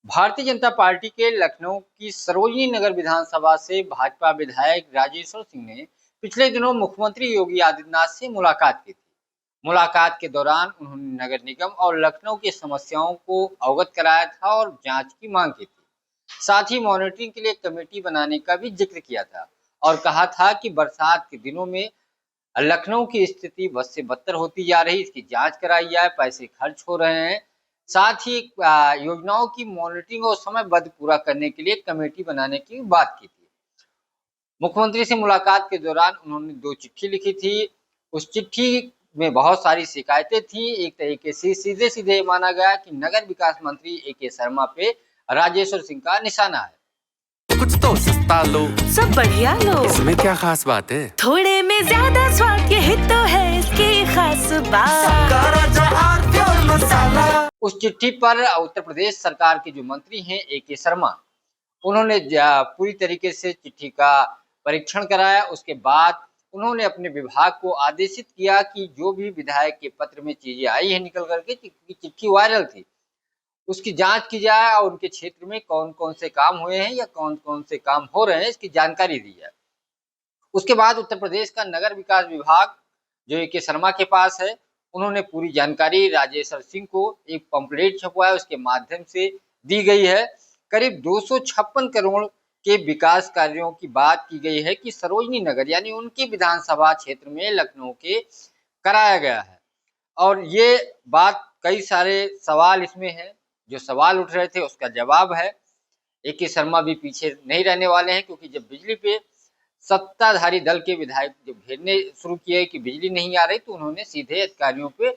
Bharatiya Janata party के लखनऊ की सरोजनी नगर विधानसभा से भाजपा विधायक राजेश्वर सिंह ने पिछले दिनों मुख्यमंत्री योगी आदित्यनाथ से मुलाकात की थी। मुलाकात के दौरान उन्होंने नगर निगम और लखनऊ की समस्याओं को अवगत कराया था और जांच की मांग की थी। साथ ही मॉनिटरिंग के लिए कमेटी बनाने का भी जिक्र किया था और कहा था कि बरसात के दिनों में लखनऊ की स्थिति बद से बदतर होती जा रही, इसकी जांच कराई जाए, पैसे खर्च हो रहे हैं। साथ ही योजनाओं की मॉनिटरिंग और समयबद्ध पूरा करने के लिए कमेटी बनाने की बात की थी। मुख्यमंत्री से मुलाकात के दौरान उन्होंने 2 चिट्ठी लिखी थी। उस चिट्ठी में बहुत सारी शिकायतें थी। एक तरीके से सीधे-सीधे माना गया कि नगर विकास मंत्री ए.के. शर्मा पे राजेश्वर सिंह का निशाना है। कुछ तो सस्ता लो, सब बढ़िया लो, इसमें क्या खास बात है? थोड़े में ज्यादा स्वाद, यही तो है इसकी खास बात। उस चिट्ठी पर उत्तर प्रदेश सरकार के जो मंत्री हैं ए.के. शर्मा, उन्होंने पूरी तरीके से चिट्ठी का परीक्षण कराया। उसके बाद उन्होंने अपने विभाग को आदेशित किया कि जो भी विधायक के पत्र में चीजें आई है निकल करके, चिट्ठी वायरल थी, उसकी जांच की जाए और उनके क्षेत्र में कौन कौन से काम हुए हैं या कौन कौन से काम हो रहे हैं, इसकी जानकारी दी जाए। उसके बाद उत्तर प्रदेश का नगर विकास विभाग जो ए.के. शर्मा के पास है, उन्होंने पूरी जानकारी राजेश्वर सिंह को एक पंपलेट छपवाया, उसके माध्यम से दी गई है। करीब 256 करोड़ के विकास कार्यों की बात की गई है कि सरोजनी नगर यानी उनके विधानसभा क्षेत्र में लखनऊ के कराया गया है। और ये बात, कई सारे सवाल इसमें हैं, जो सवाल उठ रहे थे उसका जवाब है। ए.के. शर्मा भी पीछे नहीं रहने वाले हैं, क्योंकि जब बिजली पे सत्ताधारी दल के विधायक जब घेरने शुरू किए कि बिजली नहीं आ रही, तो उन्होंने सीधे अधिकारियों पे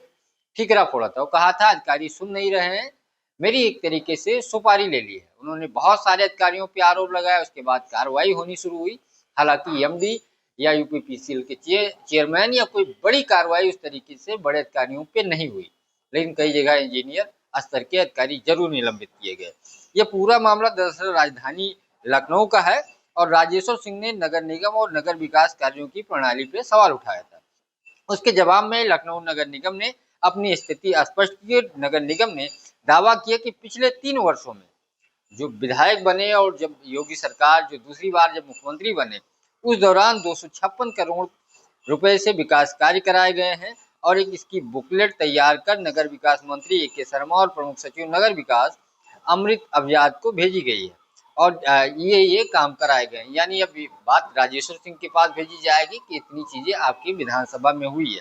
ठीकरा फोड़ा था। वो कहा था अधिकारी सुन नहीं रहे हैं, मेरी एक तरीके से सुपारी ले ली है। उन्होंने बहुत सारे अधिकारियों पे आरोप लगाया। उसके बाद कार्रवाई होनी शुरू हुई। हालांकि एमडी या यूपीपीसीएल के चेयरमैन या कोई बड़ी कार्रवाई उस तरीके से बड़े अधिकारियों पे नहीं हुई, लेकिन कई जगह इंजीनियर स्तर के अधिकारी जरूर निलंबित किए गए। ये पूरा मामला दरअसल राजधानी लखनऊ का है और राजेश्वर सिंह ने नगर निगम और नगर विकास कार्यों की प्रणाली पे सवाल उठाया था। उसके जवाब में लखनऊ नगर निगम ने अपनी स्थिति स्पष्ट की। नगर निगम ने दावा किया कि पिछले 3 वर्षों में जो विधायक बने और जब योगी सरकार जो दूसरी बार जब मुख्यमंत्री बने, उस दौरान 256 करोड़ रुपए से विकास कार्य कराए गए हैं और एक इसकी बुकलेट तैयार कर नगर विकास मंत्री ए.के. शर्मा और प्रमुख सचिव नगर विकास अमृत अभिजात को भेजी गई है और ये काम कराए गए। यानी अब बात राजेश्वर सिंह के पास भेजी जाएगी कि इतनी चीजें आपकी विधानसभा में हुई है।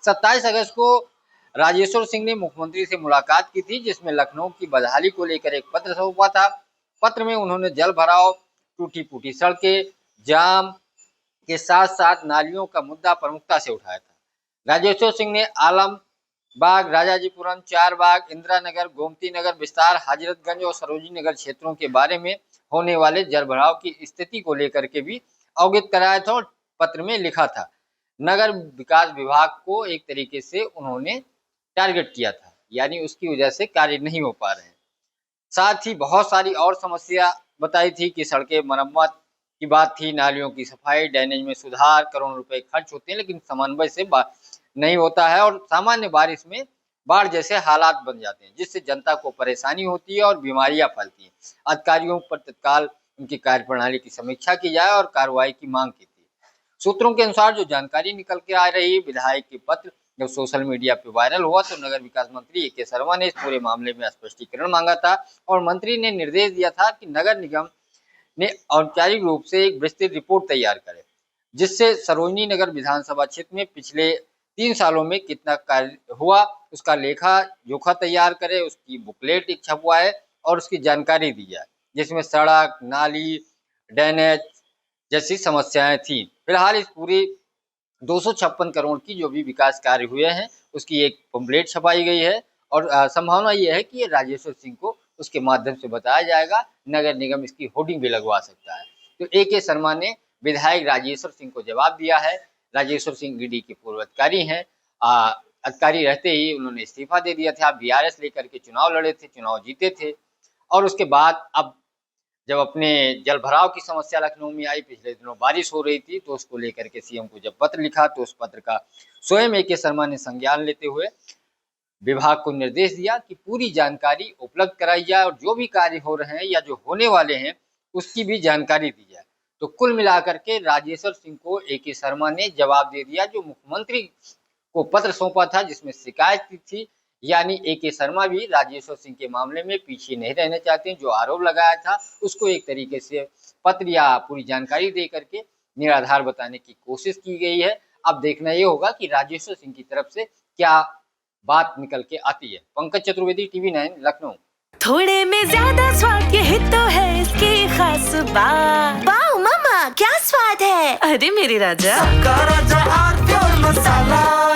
27 अगस्त को राजेश्वर सिंह ने मुख्यमंत्री से मुलाकात की थी, जिसमें लखनऊ की बदहाली को लेकर एक पत्र सौंपा था। पत्र में उन्होंने जल भराव, टूटी फूटी सड़कें, जाम के साथ साथ नालियों का मुद्दा प्रमुखता से उठाया था। राजेश्वर सिंह ने आलमबाग, राजाजीपुरम, चारबाग, इंदिरा नगर, गोमती नगर विस्तार, हजरतगंज और सरोजनी नगर क्षेत्रों के बारे में होने वाले जल भराव की स्थिति को लेकर के भी अवगत कराया था और पत्र में लिखा था। नगर विकास विभाग को एक तरीके से उन्होंने टारगेट किया था, यानी उसकी वजह से कार्य नहीं हो पा रहे हैं। साथ ही बहुत सारी और समस्या बताई थी कि सड़कें मरम्मत की बात थी, नालियों की सफाई, ड्रेनेज में सुधार, करोड़ों रुपए खर्च होते हैं लेकिन समन्वय से नहीं होता है और सामान्य बारिश में बाढ़ जैसे हालात बन जाते हैं, जिससे जनता को परेशानी होती है और बीमारियां फैलती हैं। अधिकारियों पर तत्काल उनकी कार्यप्रणाली की समीक्षा की जाए और कार्रवाई की मांग की थी। सूत्रों के अनुसार जो जानकारी निकल के आ रही है, विधायक के पत्र जब सोशल मीडिया पे वायरल हुआ तो नगर विकास मंत्री ए.के. शर्मा ने इस पूरे मामले में स्पष्टीकरण मांगा था और मंत्री ने निर्देश दिया था कि नगर निगम ने औपचारिक रूप से एक विस्तृत रिपोर्ट तैयार करे, जिससे सरोजनी नगर विधानसभा क्षेत्र में पिछले 3 सालों में कितना कार्य हुआ उसका लेखा जोखा तैयार करे, उसकी बुकलेट एक छपवाए और उसकी जानकारी दी जाए, जिसमें सड़क, नाली, ड्रेनेज जैसी समस्याएं थी। फिलहाल इस पूरी 256 करोड़ की जो भी विकास कार्य हुए हैं उसकी एक पंपलेट छपाई गई है और संभावना ये है कि ये राजेश्वर सिंह को उसके माध्यम से बताया जाएगा। नगर निगम इसकी होर्डिंग भी लगवा सकता है। तो ए.के. शर्मा ने विधायक राजेश्वर सिंह को जवाब दिया है। राजेश्वर सिंह ईडी के पूर्व अधिकारी हैं। अधिकारी रहते ही उन्होंने इस्तीफा दे दिया था, बीआरएस लेकर के चुनाव लड़े थे, चुनाव जीते थे और उसके बाद अब जब अपने जल भराव की समस्या लखनऊ में आई, पिछले दिनों बारिश हो रही थी, तो उसको लेकर के सीएम को जब पत्र लिखा तो उस पत्र का स्वयं ए.के. शर्मा ने संज्ञान लेते हुए विभाग को निर्देश दिया कि पूरी जानकारी उपलब्ध कराई जाए और जो भी कार्य हो रहे हैं या जो होने वाले हैं उसकी भी जानकारी दी जाए। तो कुल मिलाकर के राजेश्वर सिंह को ए.के. शर्मा ने जवाब दे दिया, जो मुख्यमंत्री को पत्र सौंपा था जिसमें शिकायत की थी। यानी ए.के. शर्मा भी राजेश्वर सिंह के मामले में पीछे नहीं रहना चाहते हैं। जो आरोप लगाया था उसको एक तरीके से पत्र या पूरी जानकारी दे करके निराधार बताने की कोशिश की गई है। अब देखना ये होगा कि राजेश्वर सिंह की तरफ से क्या बात निकल के आती है। पंकज चतुर्वेदी, टीवी9 लखनऊ। थोड़े में ज्यादा स्वाद, यही तो है इसकी खास बात। वाओ मम्मा, क्या स्वाद है। अरे मेरे राजा, सबका राजा आर प्योर मसाला।